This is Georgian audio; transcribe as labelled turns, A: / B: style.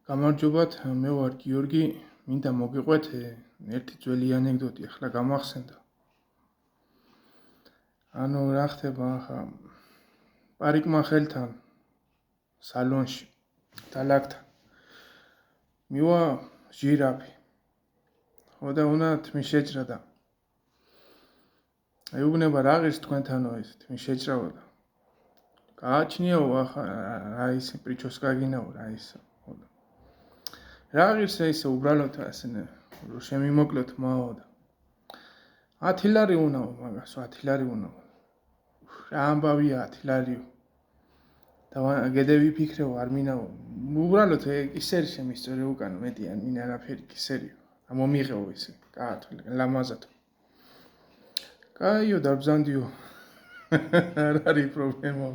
A: გამარჯობათ, მე ვარ გიორგი, მინდა მოგიყვეთ ერთი ძველი ანეკდოტი, ახლა გამახსენდა. რა ხდება ახლა პარიკმახელთან სალონში დალაგთან მივა ჟირაფი. ხო და უნდა თმის შეჭრა და ეუბნება რა ღირს თქვენთანო ეს თმის შეჭრავა და გააჩნიაო ახლა რა ის პრიჩოსკა გინაო რა ის რა ღირს ეს უბრალოდ ასე რომ შემიმოკლოთ მაო და 10 ლარი უნაო მაგას 10 ლარი უნაო რა ამბავია 10 ლარიო და გედევი ფიქრეო არ მინაო უბრალოდ ისერი შემისწორე უკან მეტი ან მინა არაფერი ისერიო მომიღეო ესე კაათვე ლამაზად კაიო დაბზანდიო არ არის პრობლემა